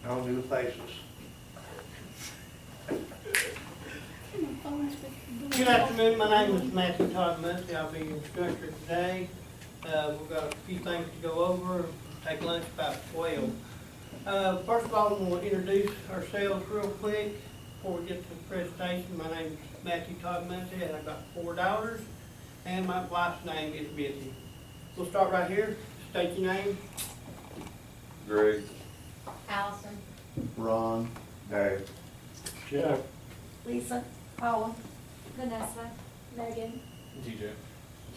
No new faces. Good afternoon, my name is Matthew Todd Muncy, I'll be your instructor today. We've got a few things to go over, take lunch about 12. First of all, I'm going to introduce ourselves real quick before we get to the presentation. My name is Matthew Todd Muncy, and I've got 4 daughters, and my wife's name is Missy. We'll start right here, state your name. Greg. Allison. Ron. Dave. Jeff. Lisa. Paula. Vanessa. Megan. TJ.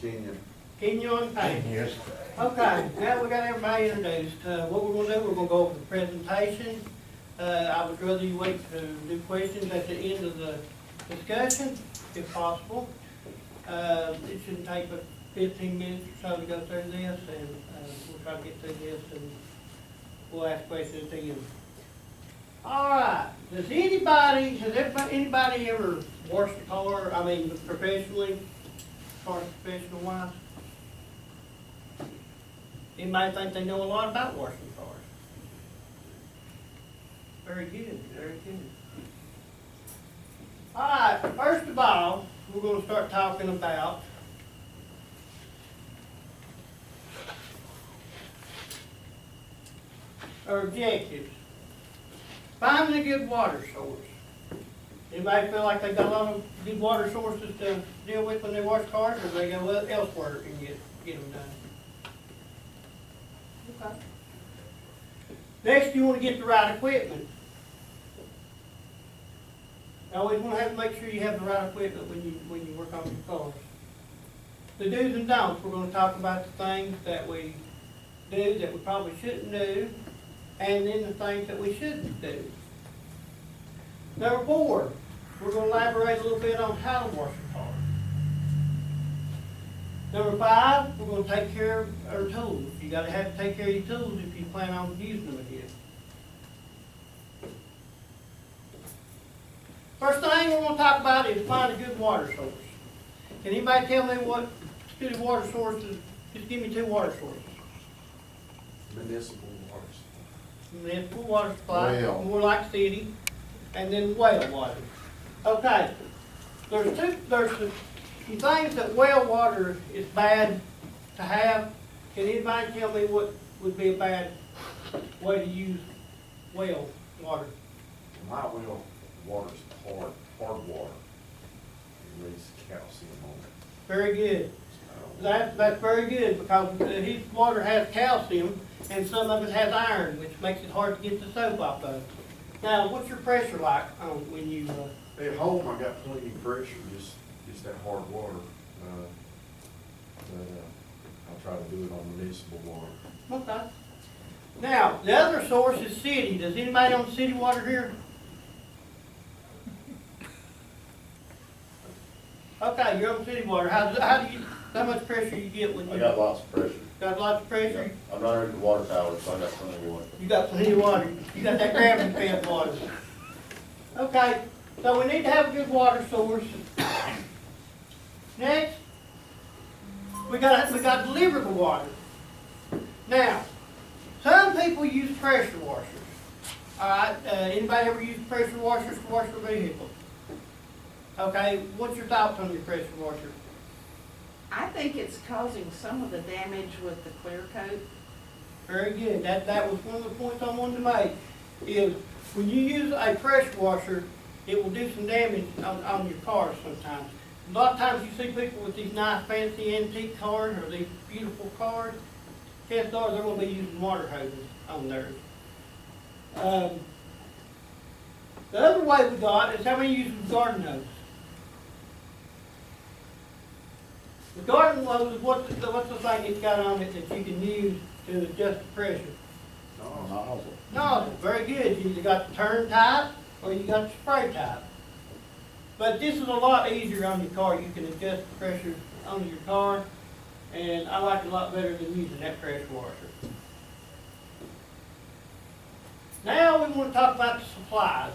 Kenyon. Kenyon Payne. Yes. Okay, now we got everybody introduced. What we're gonna do, we're gonna go over the presentation. I would rather you wait to do questions at the end of the discussion, if possible. It shouldn't take but 15 minutes or so to go through this, and we'll try to get through this, and we'll ask questions at the end. All right, has anybody ever washed a car, professionally, as far as professional wise? Anybody think they know a lot about washing cars? Very good, very good. All right, first of all, we're going to start talking about our objectives. Finding a good water source. Anybody feel like they got a lot of good water sources to deal with when they wash cars, or they go elsewhere and get them done? Okay. Next, you want to get the right equipment. You always want to have to make sure you have the right equipment when you work on your cars. The do's and don'ts, we're going to talk about the things that we do that we probably shouldn't do, and then the things that we shouldn't do. Number 4, we're going to elaborate a little bit on how to wash a car. Number 5, we're going to take care of our tools. You got to have to take care of your tools if you plan on using them again. First thing we're going to talk about is find a good water source. Can anybody tell me what good water sources? Just give me 2 water sources. Municipal waters. Municipal water supply, Well. more like city, and then well water. Okay, there's some things that well water is bad to have. Can anybody tell me what would be a bad way to use well water? My well water's hard water. It releases calcium on it. Very good. That's very good, because his water has calcium, and some of it has iron, which makes it hard to get the soap off of. Now, what's your pressure like when you? At home, I got plenty of pressure, just that hard water. But I try to do it on municipal water. Okay. Now, the other source is city. Does anybody own city water here? Okay, you're on city water. How much pressure you get when I you got lots of pressure. got lots of pressure? I'm not in the water tower, so I got plenty of water. You got plenty of water. You got that gravity fed water. Okay, so we need to have a good water source. Next, we got to deliver the water. Now, some people use pressure washers. All right, anybody ever use pressure washers to wash their vehicle? Okay, what's your thoughts on your pressure washer? I think it's causing some of the damage with the clear coat. Very good. That was one of the points I wanted to make, is when you use a pressure washer, it will do some damage on your cars sometimes. A lot of times you see people with these nice fancy antique cars or these beautiful cars, chances are they're going to be using water hoses on theirs. The other way we got is how many use the garden hose. The garden hose is what's the thing it's got on it that you can use to adjust the pressure? Nozzle. Nozzle, very good. You either got the turn type or you got the spray type. But this is a lot easier on your car. You can adjust the pressure on your car, and I like it a lot better than using that pressure washer. Now we want to talk about the supplies.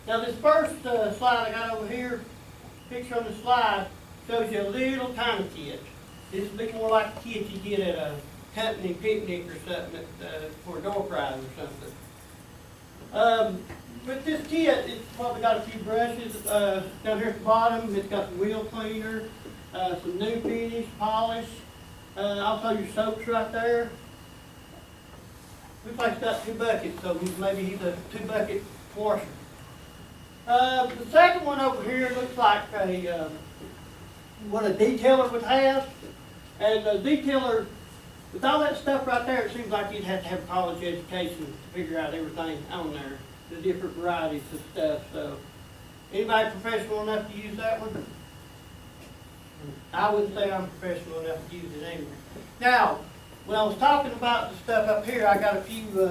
Now this first slide I got over here, picture on the slide, shows you a little tiny kit. This would be more like a kit you get at a company picnic or something, for a door prize or something. With this kit, it's probably got a few brushes, down here at the bottom, it's got the wheel cleaner, some new finish, polish, also your soaps right there. Looks like it's got 2 buckets, so maybe he's a 2-bucket washer. The second one over here looks like a, what a detailer would have. And the detailer, with all that stuff right there, it seems like you'd have to have a college education to figure out everything on there, the different varieties of stuff, so. Anybody professional enough to use that one? I wouldn't say I'm professional enough to use it anyway. Now, when I was talking about the stuff up here, I got a few,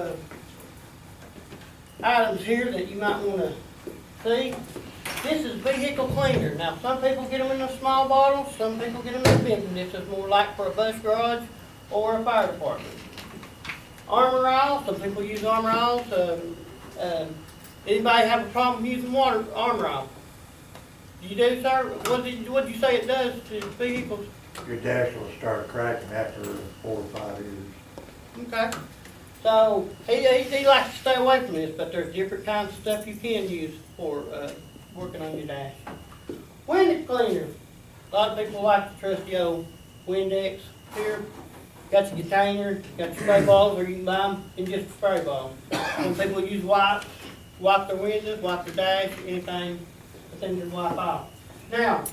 items here that you might wanna see. This is vehicle cleaner. Now, some people get them in a small bottle, some people get them in a big one. This is more like for a bus garage or a fire department. Armor All, some people use Armor All. Anybody have a problem using Armor All? You do, sir? What did you say it does to vehicles? Your dash will start cracking after 4 or 5 years. Okay. So, he likes to stay away from this, but there's different kinds of stuff you can use for, working on your dash. Window cleaner. A lot of people like the trusty old Windex here. Got your container, got your spray bottles, or you can buy them in just a spray bottle. Some people use wipes, wipe their windows, wipe their dash, anything that they can wipe off. Now,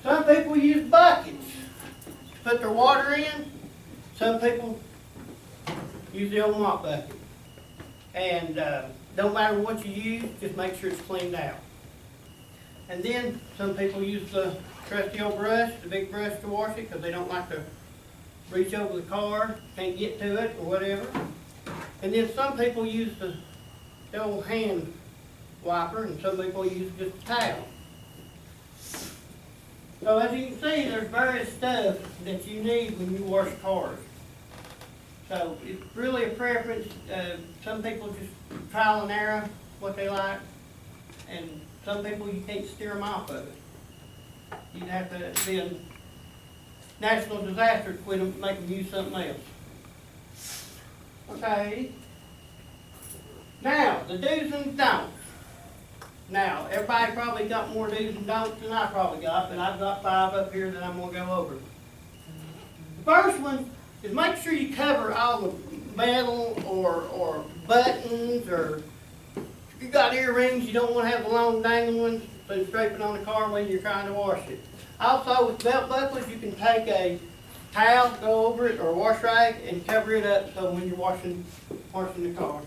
some people use buckets to put their water in. Some people use the old mop bucket. And don't matter what you use, just make sure it's cleaned out. And then some people use the trusty old brush, the big brush to wash it, because they don't like to reach over the car, can't get to it, or whatever. And then some people use the old hand wiper, and some people use just a towel. So as you can see, there's various stuff that you need when you wash cars. So it's really a preference. Some people just trial and error what they like, and some people you can't steer them off of it. You'd have to be a national disaster to quit them, make them use something else. Okay. Now, the do's and don'ts. Now, everybody probably got more do's and don'ts than I probably got, but I've got 5 up here that I'm gonna go over. The first one is make sure you cover all the metal or buttons, or if you got earrings, you don't want to have the long dangling ones so scraping on the car when you're trying to wash it. Also, with belt buckles, you can take a towel, go over it, or a wash rag, and cover it up so when you're washing the car.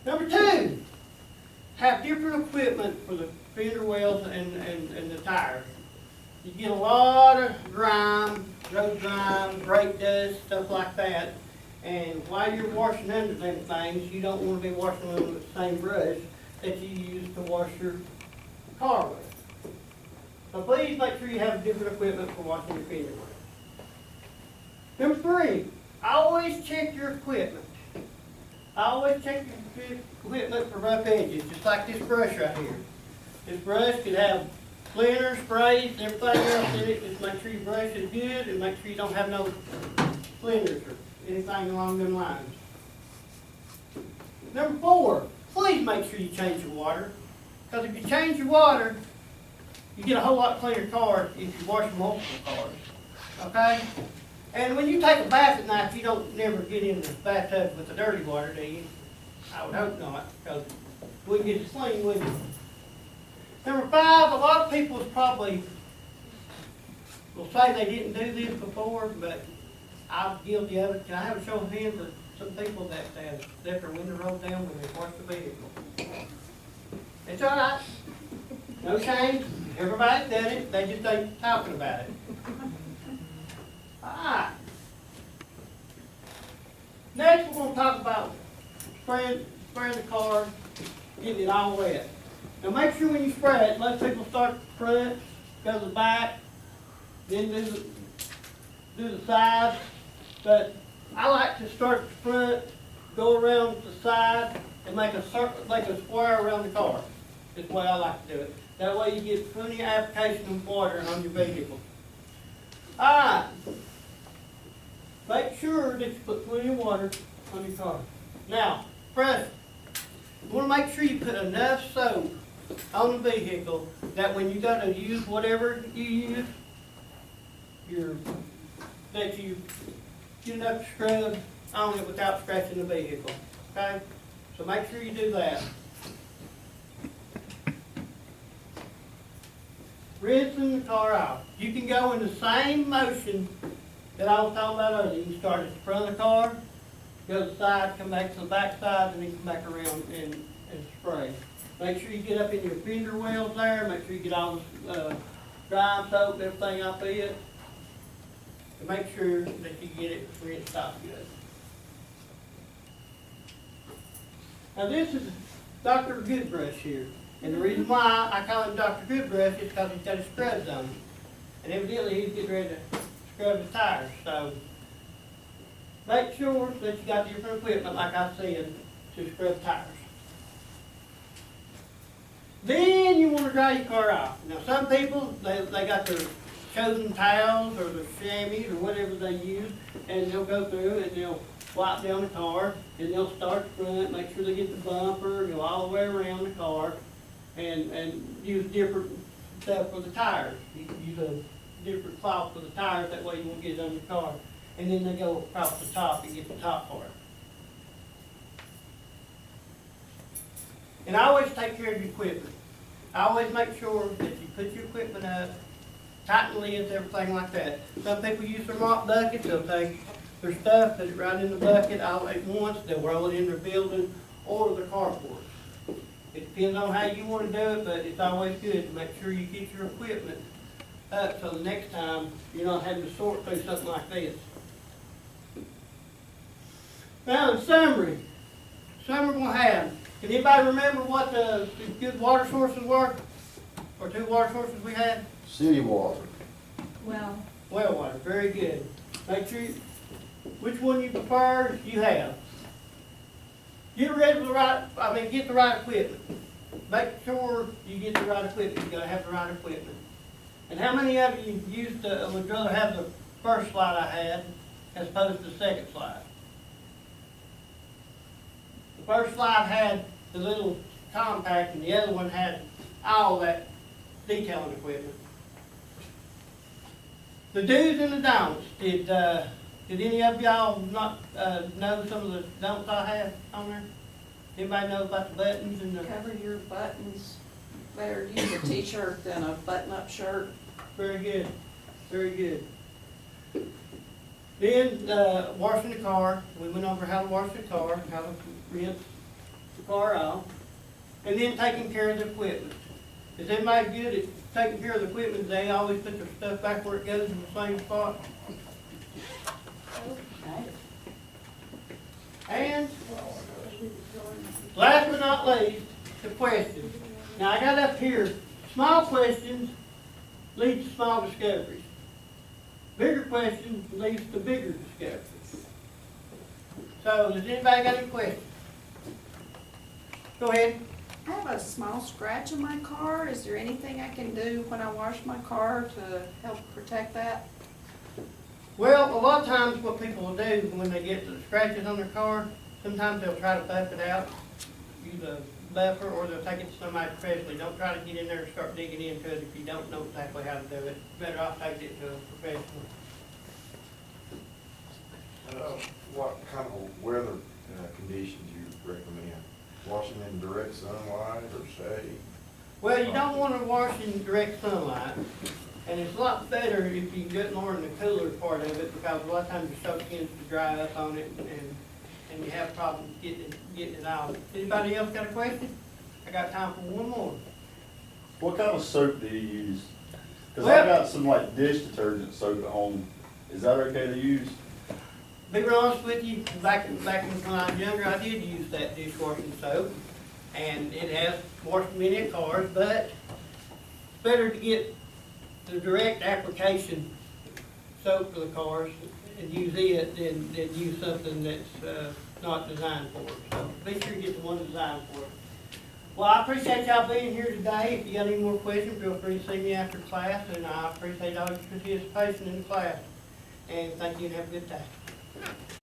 Number 2, have different equipment for the fender wells and the tires. You get a lot of grime, road grime, brake dust, stuff like that. And while you're washing under them things, you don't want to be washing them with the same brush that you use to wash your car with. So please make sure you have different equipment for washing your fender with. Number 3, always check your equipment. Always check your equipment for rough edges, just like this brush right here. This brush could have cleaner, sprays, and everything else in it. Just make sure your brush is good and make sure you don't have no splinters or anything along them lines. Number 4, please make sure you change your water. Because if you change your water, you get a whole lot cleaner car if you wash multiple cars. Okay? And when you take a bath at night, you don't never get in the bathtub with the dirty water, do you? I would hope not, because we wouldn't get it clean, would you? Number 5, a lot of people probably will say they didn't do this before, but I'm guilty of it. Can I have a show of hands of some people that have let their window roll down when they wash the vehicle? It's all right. No shame. Everybody's done it. They just ain't talking about it. All right. Next, we're going to talk about spraying the car, getting it all wet. Now make sure when you spray it, most people start the front, go to the back, then do the sides. But I like to start the front, go around the side, and make a circle, make a square around the car. That's the way I like to do it. That way you get plenty of application of water on your vehicle. Alright. Make sure that you put plenty of water on your car. Now, pressure. You wanna make sure you put enough soap on the vehicle that when you gotta use whatever you use, that you get enough scrub on it without scratching the vehicle, okay? So make sure you do that. Rinsing the car off. You can go in the same motion that I was talking about earlier. You can start at the front of the car, go to the side, come back to the back side, and then come back around and spray. Make sure you get up in your fender wells there, make sure you get all the dry soap and everything off of it. And make sure that you get it rinsed off good. Now this is Dr. Goodbrush here. And the reason why I call him Dr. Goodbrush is because he's got his scrubs on him. And evidently he's getting ready to scrub the tires. So make sure that you got different equipment, like I said, to scrub tires. Then you want to dry your car off. Now some people, they got their chosen towels or their chamois or whatever they use, and they'll go through and they'll wipe down the car, and they'll start the front, make sure they get the bumper, go all the way around the car, and use different stuff for the tires. You can use a different cloth for the tires, that way you won't get it on your car. And then they go across the top and get the top part. And I always take care of your equipment. I always make sure that you put your equipment up, tighten lids, everything like that. Some people use their mop buckets, they'll take their stuff, put it right in the bucket all at once, they'll roll it in their building or their carport. It depends on how you want to do it, but it's always good to make sure you get your equipment up so the next time you're not having to sort through something like this. Now in summary we're going to have, can anybody remember what the good water sources were? Or two water sources we had? City water. Well, Well water, very good. Make sure, which one you prefer, you have. Get ready for the right, get the right equipment. Make sure you get the right equipment, you gotta have the right equipment. And how many of you would rather have the first slide I had as opposed to the second slide? The first slide had the little compact and the other one had all that detailing equipment. The do's and the don'ts, did any of y'all not know some of the don'ts I have on there? Anybody know about the buttons and the? Cover your buttons, better use a t-shirt than a button-up shirt. Very good, very good. Then, washing the car, we went over how to wash the car, how to rinse the car off, and then taking care of the equipment. Is everybody good at taking care of the equipment? They always put their stuff back where it goes in the same spot? And last but not least, the questions. Now I got up here, small questions lead to small discoveries. Bigger questions leads to bigger discoveries. So does anybody got any questions? Go ahead. I have a small scratch in my car. Is there anything I can do when I wash my car to help protect that? Well, a lot of times what people will do when they get the scratches on their car, sometimes they'll try to buff it out, use a buffer, or they'll take it to somebody professionally. Don't try to get in there and start digging into it if you don't know exactly how to do it. Better off take it to a professional. What kind of weather conditions you recommend? Washing in direct sunlight or shade? Well, you don't want to wash in direct sunlight, and it's a lot better if you can get more in the cooler part of it, because a lot of times your soap tends to dry up on it, and you have problems getting it out. Anybody else got a question? I got time for one more. What kind of soap do you use? Cause Well- I got some like dish detergent soap at home. Is that okay to use? Be real honest with you, back when I was younger, I did use that dishwashing soap, and it has washed many cars, but it's better to get the direct application soap for the cars and use it than use something that's not designed for it. So be sure you get the one designed for it. Well, I appreciate y'all being here today. If you got any more questions, feel free to see me after class, and I appreciate all your participation in the class. And thank you and have a good day.